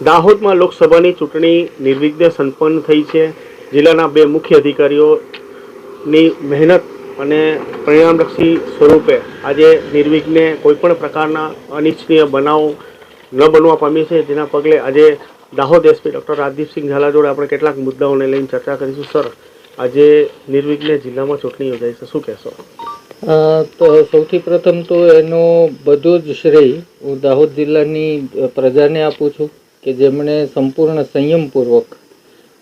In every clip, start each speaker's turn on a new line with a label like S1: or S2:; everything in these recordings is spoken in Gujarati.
S1: દાહોદમાં લોકસભાની ચૂંટણી નિર્વિઘ્ને સંપન્ન થઈ છે. જિલ્લાના બે મુખ્ય અધિકારીઓની મહેનત અને પરિણામલક્ષી સ્વરૂપે આજે નિર્વિઘ્ને કોઈપણ પ્રકારના અનિચ્છનીય બનાવો ન બનવા પામી છે, જેના પગલે આજે દાહોદ એસપી ડૉક્ટર રાજદીપસિંહ ઝાલા જોડે આપણે કેટલાક મુદ્દાઓને લઈને ચર્ચા કરીશું. સર, આજે નિર્વિઘ્ને જિલ્લામાં ચૂંટણી યોજાઈ છે, શું કહેશો?
S2: તો સૌથી પ્રથમ તો એનો બધો જ શ્રેય હું દાહોદ જિલ્લાની પ્રજાને આપું છું કે જેમણે સંપૂર્ણ સંયમપૂર્વક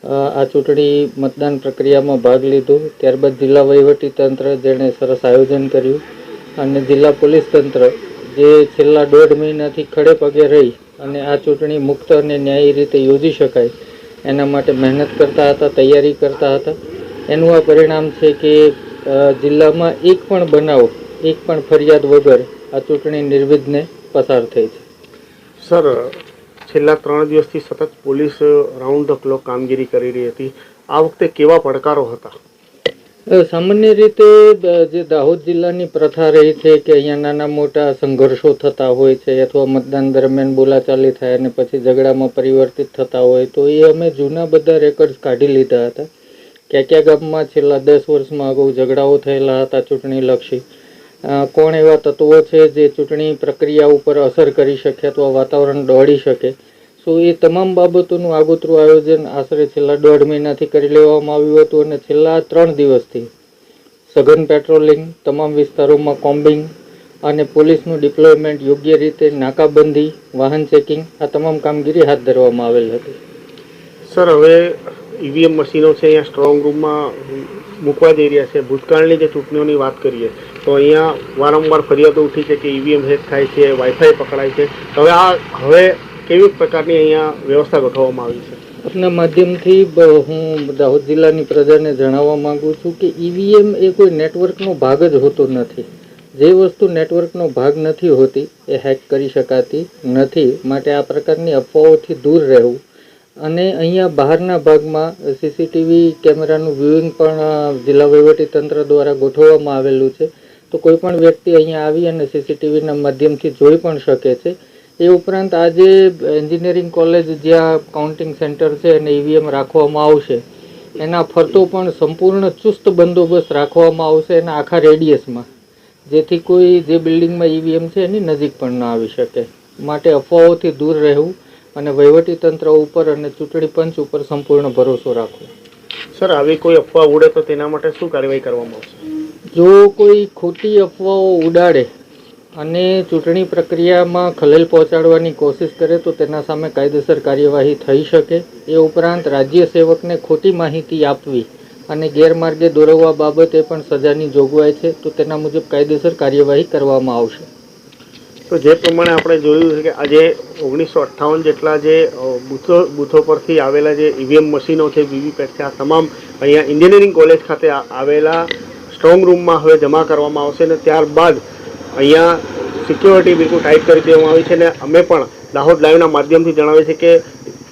S2: આ ચૂંટણી મતદાન પ્રક્રિયામાં ભાગ લીધો. ત્યારબાદ જિલ્લા વહીવટીતંત્ર જેણે સરસ આયોજન કર્યું અને જિલ્લા પોલીસ તંત્ર જે છેલ્લા 1.5 મહિનાથી ખડે પગે રહી અને આ ચૂંટણી મુક્ત અને ન્યાયી રીતે યોજી શકાય એના માટે મહેનત કરતા હતા, તૈયારી કરતા હતા. એનું આ પરિણામ છે કે જિલ્લામાં એક પણ બનાવ, એક પણ ફરિયાદ વગર આ ચૂંટણી નિર્વિઘ્ને પસાર થઈ છે.
S1: સર, છેલ્લા 3 દિવસથી સતત પોલીસ રાઉન્ડ ધ ક્લોક કામગીરી કરી રહી હતી. આ વખતે કેવા પડકારો હતા?
S2: સામાન્ય રીતે જે દાહોદ જિલ્લાની પ્રથા રહી છે કે અહીંયા નાના મોટા સંઘર્ષો થતા હોય છે અથવા મતદાન દરમિયાન બોલાચાલી થાય અને પછી ઝઘડામાં પરિવર્તિત થતા હોય, તો એ અમે જૂના બધા રેકોર્ડ્સ કાઢી લીધા હતા. ક્યાં ગામમાં છેલ્લા 10 વર્ષમાં અગાઉ ઝઘડાઓ થયેલા હતા ચૂંટણીલક્ષી, કોણ એવા તત્વો છે જે ચૂંટણી પ્રક્રિયા ઉપર અસર કરી શકે અથવા વાતાવરણ દોડી શકે. સો એ તમામ બાબતોનું આગોતરું આયોજન આશરે છેલ્લા 1.5 મહિનાથી કરી લેવામાં આવ્યું હતું અને છેલ્લા 3 દિવસથી સઘન પેટ્રોલિંગ, તમામ વિસ્તારોમાં કોમ્બિંગ અને પોલીસનું ડિપ્લોયમેન્ટ, યોગ્ય રીતે નાકાબંધી, વાહન ચેકિંગ, આ તમામ કામગીરી હાથ ધરવામાં આવેલ હતી.
S1: સર, હવે ઈવીએમ મશીનો છે અહીંયા સ્ટ્રોંગ રૂમમાં મૂકવા જઈ રહ્યા છે. ભૂતકાળની જે ચૂંટણીઓની વાત કરીએ તો અહીંયા વારંવાર ફરિયાદો ઉઠી છે કે ઈવીએમ હેક થાય છે, વાઈફાઈ પકડાય છે. હવે કેવી પ્રકારની અહીંયા વ્યવસ્થા ગોઠવવામાં આવી છે?
S2: આપના માધ્યમથી હું દાહોદ જિલ્લાની પ્રજાને જણાવવા માંગુ છું કે ઈવીએમ એ કોઈ નેટવર્કનો ભાગ જ હોતો નથી. જે વસ્તુ નેટવર્કનો ભાગ નથી હોતી એ હેક કરી શકાતી નથી. માટે આ પ્રકારની અફવાઓથી દૂર રહેવું અને અહીંયા બહારના ભાગમાં સીસીટીવી કેમેરાનું વ્યુઇંગ પણ જિલ્લા વહીવટીતંત્ર દ્વારા ગોઠવવામાં આવેલું છે. તો કોઈ પણ વ્યક્તિ અહીંયા આવી અને સીસીટીવીના માધ્યમથી જોઈ પણ શકે છે. એ ઉપરાંત આજે એન્જિનિયરિંગ કોલેજ જ્યાં કાઉન્ટિંગ સેન્ટર છે અને ઈવીએમ રાખવામાં આવશે એના ફરતો પણ સંપૂર્ણ ચુસ્ત બંદોબસ્ત રાખવામાં આવશે એના આખા રેડિયસમાં, જેથી કોઈ જે બિલ્ડિંગમાં ઈવીએમ છે એની નજીક પણ ન આવી શકે. માટે અફવાઓથી દૂર રહેવું અને વહીવટીતંત્ર ઉપર અને ચૂંટણી પંચ ઉપર સંપૂર્ણ ભરોસો રાખવો.
S1: સર, આવી કોઈ અફવા ઉડે તો તેના માટે શું કાર્યવાહી કરવામાં આવશે?
S2: જો કોઈ ખોટી અફવાઓ ઉડાડે અને ચૂંટણી પ્રક્રિયામાં ખલેલ પહોંચાડવાની કોશિશ કરે તો તેના સામે કાયદેસર કાર્યવાહી થઈ શકે. એ ઉપરાંત રાજ્ય સેવકને ખોટી માહિતી આપવી અને ગેરમાર્ગે દોરવવા બાબતે પણ સજાની જોગવાઈ છે, તો તેના મુજબ કાયદેસર કાર્યવાહી કરવામાં આવશે.
S1: તો જે પ્રમાણે આપણે જોયું છે કે આજે 1958 જેટલા જે બૂથો પરથી આવેલા જે ઈવીએમ મશીનો છે, વીવીપેટ છે, આ તમામ અહીંયા એન્જિનિયરિંગ કોલેજ ખાતે આવેલા સ્ટ્રોંગ રૂમમાં હવે જમા કરવામાં આવશે અને ત્યારબાદ અહીંયા સિક્યોરિટી બિલકુલ ટાઈટ કરી દેવામાં આવી છે. અને અમે પણ દાહોદ લાઈવના માધ્યમથી જણાવીએ છીએ કે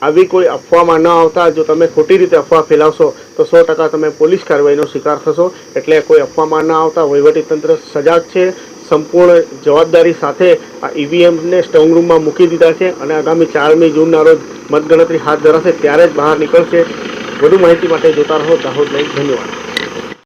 S1: આવી કોઈ અફવામાં ન આવતા, જો તમે ખોટી રીતે અફવા ફેલાવશો તો 100% તમે પોલીસ કાર્યવાહીનો શિકાર થશો. એટલે કોઈ અફવામાં ન આવતા વહીવટીતંત્ર સજાગ છે. સંપૂર્ણ જવાબદારી સાથે આ ઈવીએમને સ્ટ્રોંગ રૂમમાં મૂકી દીધા છે અને આગામી 4મી જૂનના રોજ મતગણતરી હાથ ધરાશે ત્યારે જ બહાર નીકળશે. વધુ માહિતી માટે જોતા રહો દાહોદ લાઈવ. ધન્યવાદ.